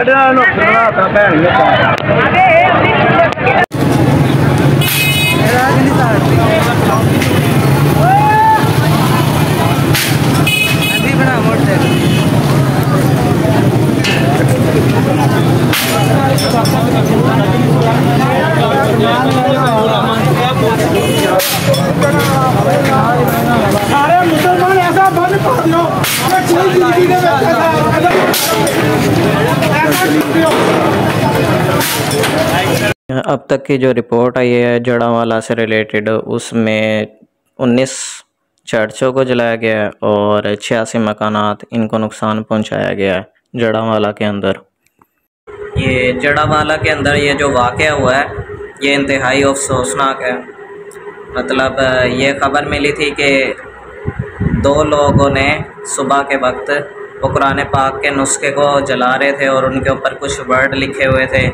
ਸਾਡੇ ਨਾਲ ਨੁਕਸ ਬਣਾਤਾ ਭੈਣ ਜੀ बना मोटरसाइकिल सारे मुसलमान ऐसा बंद कर दो अब तक की जो रिपोर्ट आई है जड़ावाला से रिलेटेड, उसमें 19 चर्चों को जलाया गया है और 86 मकानात इनको नुकसान पहुंचाया गया है जड़ावाला के अंदर। ये जड़ावाला के अंदर ये जो वाक़या हुआ है ये इंतहाई अफसोसनाक है। मतलब ये ख़बर मिली थी कि 2 लोगों ने सुबह के वक्त वो कुरान पाक के नुस्खे को जला रहे थे और उनके ऊपर कुछ वर्ड लिखे हुए थे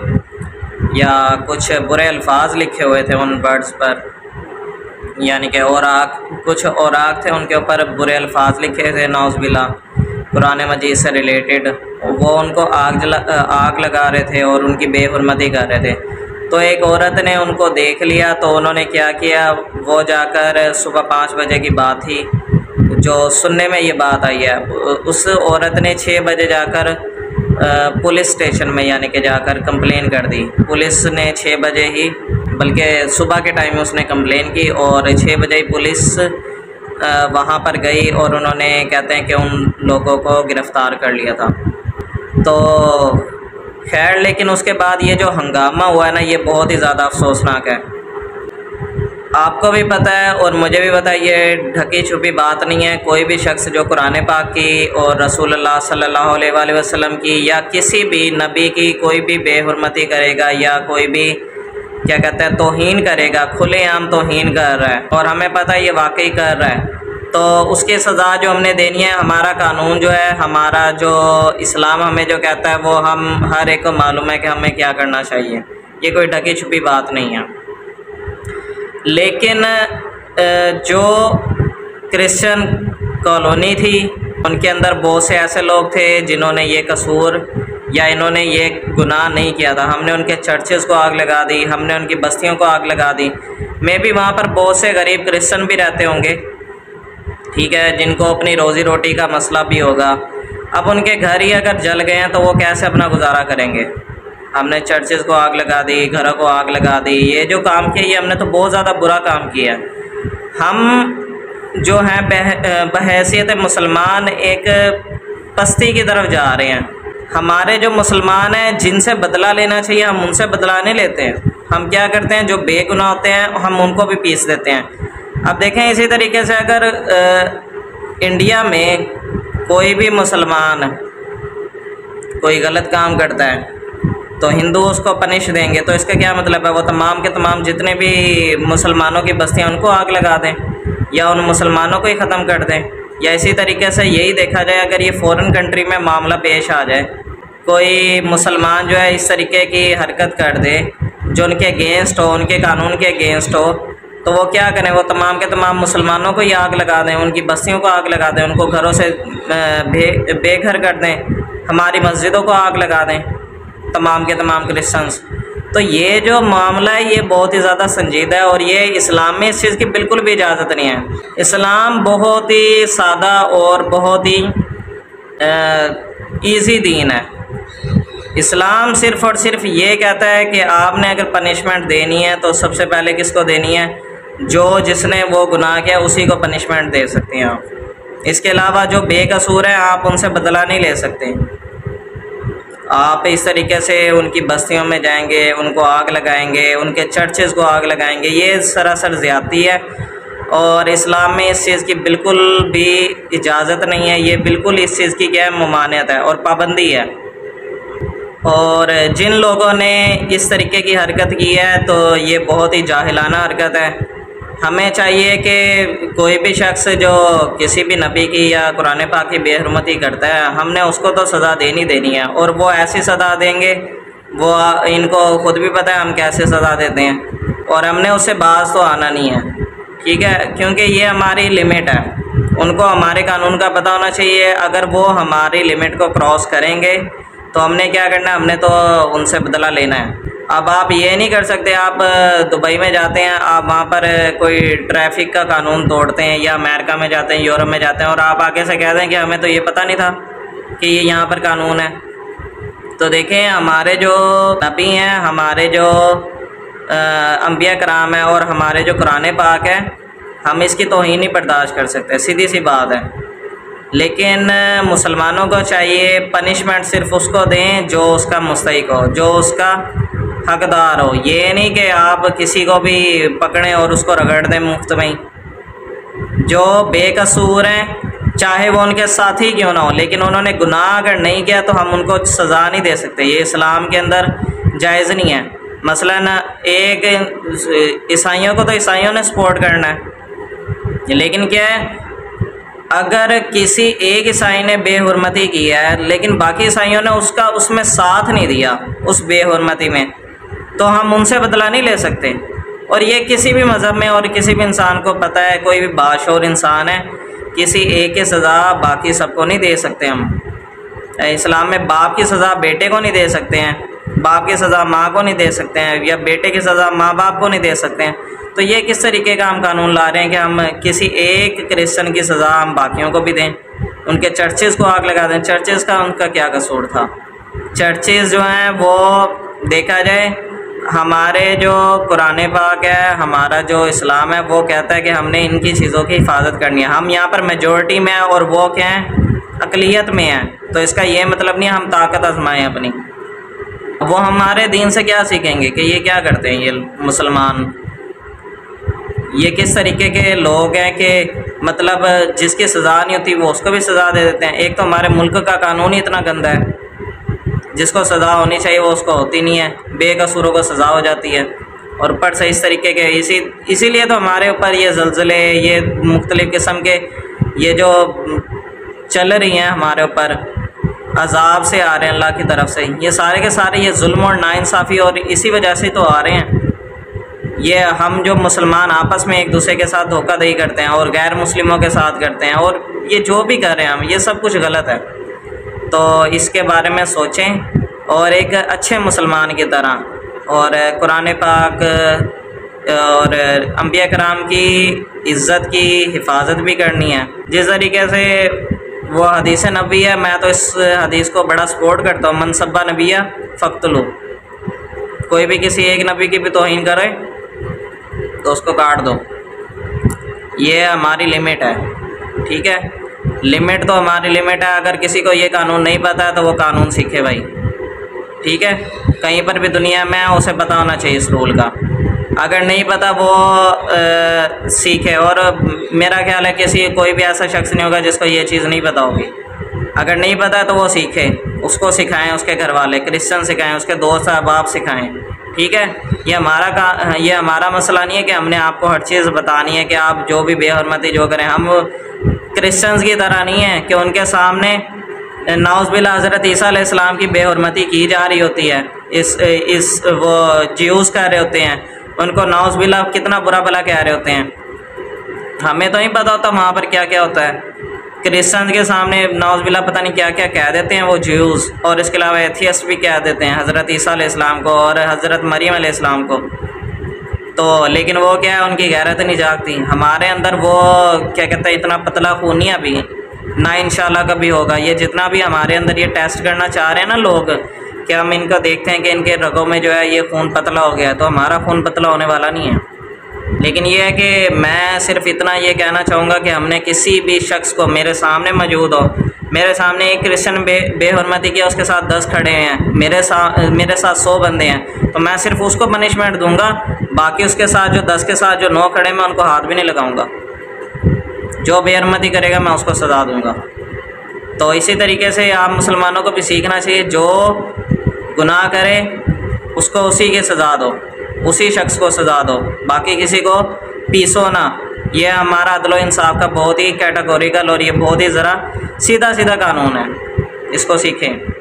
या कुछ बुरे अल्फाज लिखे हुए थे उन वर्ड्स पर, यानी कि कुछ औराक थे उनके ऊपर बुरे अल्फाज लिखे थे नौज़बिल्ला कुरान मजीद से रिलेटेड। वो उनको आग लगा रहे थे और उनकी बेहुरमती कर रहे थे। तो एक औरत ने उनको देख लिया तो उन्होंने क्या किया, वो जाकर सुबह 5 बजे की बात थी जो सुनने में ये बात आई है, उस औरत ने 6 बजे जाकर पुलिस स्टेशन में यानी कि जाकर कंप्लेन कर दी। पुलिस ने 6 बजे ही, बल्कि सुबह के टाइम में उसने कंप्लेन की और 6 बजे ही पुलिस वहाँ पर गई और उन्होंने कहते हैं कि उन लोगों को गिरफ़्तार कर लिया था। तो खैर, लेकिन उसके बाद ये जो हंगामा हुआ है ना, ये बहुत ही ज़्यादा अफसोसनाक है। आपको भी पता है और मुझे भी पता है, ये ढकी छुपी बात नहीं है। कोई भी शख्स जो कुरान पाक की और रसूलुल्लाह सल्लल्लाहु अलैहि वसल्लम की या किसी भी नबी की कोई भी बेहुरमती करेगा या कोई भी क्या कहते हैं तौहीन करेगा, खुलेआम तौहीन कर रहा है और हमें पता है ये वाकई कर रहा है, तो उसकी सज़ा जो हमने देनी है। हमारा कानून जो है, हमारा जो इस्लाम हमें जो कहता है, वो हम हर एक को मालूम है कि हमें क्या करना चाहिए। ये कोई ढकी छुपी बात नहीं है। लेकिन जो क्रिश्चियन कॉलोनी थी उनके अंदर बहुत से ऐसे लोग थे जिन्होंने ये कसूर या इन्होंने ये गुनाह नहीं किया था। हमने उनके चर्चेज़ को आग लगा दी, हमने उनकी बस्तियों को आग लगा दी। मे भी वहाँ पर बहुत से गरीब क्रिश्चियन भी रहते होंगे, ठीक है, जिनको अपनी रोज़ी रोटी का मसला भी होगा। अब उनके घर ही अगर जल गए हैं तो वो कैसे अपना गुजारा करेंगे। हमने चर्चेज़ को आग लगा दी, घरों को आग लगा दी। ये जो काम किया ये हमने तो बहुत ज़्यादा बुरा काम किया। हम जो हैं बहैसियत मुसलमान एक पस्ती की तरफ जा रहे हैं। हमारे जो मुसलमान हैं जिनसे बदला लेना चाहिए हम उनसे बदला नहीं लेते हैं। हम क्या करते हैं, जो बेगुनाह होते हैं हम उनको भी पीस देते हैं। अब देखें, इसी तरीके से अगर इंडिया में कोई भी मुसलमान कोई गलत काम करता है तो हिंदू उसको पनिश देंगे, तो इसका क्या मतलब है, वो तमाम के तमाम जितने भी मुसलमानों की बस्तियां उनको आग लगा दें या उन मुसलमानों को ही ख़त्म कर दें। या इसी तरीके से यही देखा जाए, अगर ये फ़ॉरेन कंट्री में मामला पेश आ जाए, कोई मुसलमान जो है इस तरीके की हरकत कर दे जो उनके अगेंस्ट हो, उनके कानून के अगेंस्ट हो, तो वो क्या करें, वो तमाम के तमाम मुसलमानों को ही आग लगा दें, उनकी बस्तियों को आग लगा दें, उनको घरों से बेघर कर दें, हमारी मस्जिदों को आग लगा दें, तमाम के तमाम क्रिश्चियंस। तो ये जो मामला है ये बहुत ही ज़्यादा संजीदा है और ये इस्लाम में इस चीज़ की बिल्कुल भी इजाज़त नहीं है। इस्लाम बहुत ही सादा और बहुत ही ईज़ी दीन है। इस्लाम सिर्फ़ और सिर्फ ये कहता है कि आपने अगर पनिशमेंट देनी है तो सबसे पहले किसको देनी है, जिसने वो गुनाह किया उसी को पनिशमेंट दे सकते हैं आप। इसके अलावा जो बेकसूर है आप उनसे बदला नहीं ले सकते। आप इस तरीके से उनकी बस्तियों में जाएंगे, उनको आग लगाएंगे, उनके चर्चेज़ को आग लगाएंगे, ये सरासर ज़्यादती है और इस्लाम में इस चीज़ की बिल्कुल भी इजाज़त नहीं है। ये बिल्कुल इस चीज़ की क्या है, ममानियत है और पाबंदी है। और जिन लोगों ने इस तरीके की हरकत की है तो ये बहुत ही जाहिलाना हरकत है। हमें चाहिए कि कोई भी शख्स जो किसी भी नबी की या कुरान पाक की बेहुरमती करता है, हमने उसको तो सज़ा देनी है और वो ऐसी सज़ा देंगे, वो इनको खुद भी पता है हम कैसे सज़ा देते हैं और हमने उससे बाज तो आना नहीं है, ठीक है, क्योंकि ये हमारी लिमिट है। उनको हमारे कानून का पता होना चाहिए। अगर वो हमारी लिमिट को क्रॉस करेंगे तो हमने क्या करना है, हमने तो उनसे बदला लेना है। अब आप ये नहीं कर सकते, आप दुबई में जाते हैं, आप वहाँ पर कोई ट्रैफिक का कानून तोड़ते हैं, या अमेरिका में जाते हैं, यूरोप में जाते हैं, और आप आगे से कह दें कि हमें तो ये पता नहीं था कि ये यहाँ पर कानून है। तो देखें, हमारे जो नबी हैं, हमारे जो अंबिया कराम है, और हमारे जो कुरान पाक है, हम इसकी तौहीन नहीं बर्दाश्त कर सकते, सीधी सी बात है। लेकिन मुसलमानों को चाहिए पनिशमेंट सिर्फ उसको दें जो उसका मुस्तहिक हो, जो उसका हकदार हो। ये नहीं कि आप किसी को भी पकड़ें और उसको रगड़ दें मुफ्त में। जो बेकसूर हैं, चाहे वो उनके साथी क्यों ना हो, लेकिन उन्होंने गुनाह अगर नहीं किया तो हम उनको सज़ा नहीं दे सकते। ये इस्लाम के अंदर जायज़ नहीं है। मसलन एक ईसाइयों को तो ईसाइयों ने सपोर्ट करना है, लेकिन क्या है, अगर किसी एक ईसाई ने बेहुरमती की है लेकिन बाकी ईसाइयों ने उसका उसमें साथ नहीं दिया उस बेहुरमती में, तो हम उनसे बदला नहीं ले सकते। और ये किसी भी मज़हब में और किसी भी इंसान को पता है, कोई भी बाशऊर इंसान है, किसी एक की सज़ा बाकी सबको नहीं दे सकते हम। इस्लाम में बाप की सज़ा बेटे को नहीं दे सकते हैं, बाप की सज़ा माँ को नहीं दे सकते हैं, या बेटे की सज़ा माँ बाप को नहीं दे सकते हैं। तो ये किस तरीके का हम कानून ला रहे हैं कि हम किसी एक क्रिश्चियन की सज़ा हम बाकियों को भी दें, उनके चर्चेज़ को आग लगा दें। चर्चेज़ का उनका क्या कसूर था? चर्चेज़ जो हैं वो देखा जाए, हमारे जो कुरान पाक है, हमारा जो इस्लाम है, वो कहता है कि हमने इनकी चीज़ों की हिफाजत करनी है। हम यहाँ पर मेजॉरिटी में हैं और वो क्या हैं, अक़लियत में हैं। तो इसका ये मतलब नहीं है हम ताकत आजमाएँ अपनी। वो हमारे दीन से क्या सीखेंगे कि ये क्या करते हैं, ये मुसलमान, ये किस तरीके के लोग हैं कि मतलब जिसकी सज़ा नहीं होती वो उसको भी सज़ा दे देते हैं। एक तो हमारे मुल्क का कानून ही इतना गंदा है, जिसको सज़ा होनी चाहिए वो उसको होती नहीं है, बेकसूरों को सज़ा हो जाती है। और ऊपर से इस तरीके के इसीलिए तो हमारे ऊपर ये ज़लज़ले, ये मुख्तलिफ़ किस्म के ये जो चल रही हैं हमारे ऊपर, अज़ाब से आ रहे हैं अल्लाह की तरफ से, ये सारे के सारे ये जुल्म और नाइंसाफ़ी और इसी वजह से तो आ रहे हैं। ये हम जो मुसलमान आपस में एक दूसरे के साथ धोखाधड़ी करते हैं और गैर मुस्लिमों के साथ करते हैं, और ये जो भी कर रहे हैं हम, ये सब कुछ गलत है। तो इसके बारे में सोचें और एक अच्छे मुसलमान की तरह, और कुरान पाक और अंबिया कराम की इज़्ज़त की हिफाजत भी करनी है। जिस तरीके से वो हदीस नबी है, मैं तो इस हदीस को बड़ा सपोर्ट करता हूँ, मन सब्बा नबिया फ़क़्तुलू। कोई भी किसी एक नबी की भी तौहीन करे तो उसको काट दो। ये हमारी लिमिट है, ठीक है, लिमिट तो हमारी लिमिट है। अगर किसी को ये कानून नहीं पता है तो वो कानून सीखे भाई, ठीक है। कहीं पर भी दुनिया में उसे पता होना चाहिए इस रूल का। अगर नहीं पता वो सीखे, और मेरा ख्याल है किसी कोई भी ऐसा शख्स नहीं होगा जिसको ये चीज़ नहीं पता होगी। अगर नहीं पता है तो वो सीखे, उसको सिखाएं, उसके घर वाले क्रिश्चियन सिखाएं, उसके दोस्त अहबाब सिखाएं, ठीक है। ये हमारा मसला नहीं है कि हमने आपको हर चीज़ बतानी है कि आप जो भी बेहरमती जो करें। हम क्रिश्चियंस की तरह नहीं है कि उनके सामने नाउज़ुबिल्लाह हज़रत ईसा अलैहिस्सलाम की बेहरमती की जा रही होती है। इस वो ज्यूज़ कह रहे होते हैं, उनको नाउज़ुबिल्लाह कितना बुरा भला कह रहे होते हैं। हमें तो नहीं पता होता वहाँ पर क्या क्या होता है। क्रिश्चियन के सामने नाउज़ुबिल्लाह पता नहीं क्या क्या कह देते हैं वो ज्यूज़, और इसके अलावा एथियस्ट भी कह देते हैं हज़रत ईसा अलैहिस्सलाम को और हज़रत मरियम अलैहिस्सलाम को। तो लेकिन वो क्या है, उनकी गैरत नहीं जागती। हमारे अंदर वो क्या कहते हैं, इतना पतला खूनिया भी ना इंशाल्लाह कभी होगा। ये जितना भी हमारे अंदर ये टेस्ट करना चाह रहे हैं ना लोग, कि हम इनको देखते हैं कि इनके रगों में जो है ये खून पतला हो गया है, तो हमारा खून पतला होने वाला नहीं है। लेकिन ये है कि मैं सिर्फ इतना ये कहना चाहूँगा कि हमने किसी भी शख्स को, मेरे सामने मौजूद हो, मेरे सामने एक क्रिश्चियन बेहुरमती किया, उसके साथ 10 खड़े हैं, मेरे साथ 100 बंदे हैं, तो मैं सिर्फ उसको पनिशमेंट दूंगा, बाकी उसके साथ जो 10 के साथ जो 9 खड़े, मैं उनको हाथ भी नहीं लगाऊंगा। जो बेहुरमती करेगा मैं उसको सज़ा दूंगा। तो इसी तरीके से आप मुसलमानों को भी सीखना चाहिए, जो गुनाह करे उसको उसी की सज़ा दो, उसी शख्स को सज़ा दो, बाकी किसी को पीसो ना। ये हमारा अदल इंसाफ का बहुत ही कैटेगोरिकल और ये बहुत ही ज़रा सीधा सीधा कानून है, इसको सीखें।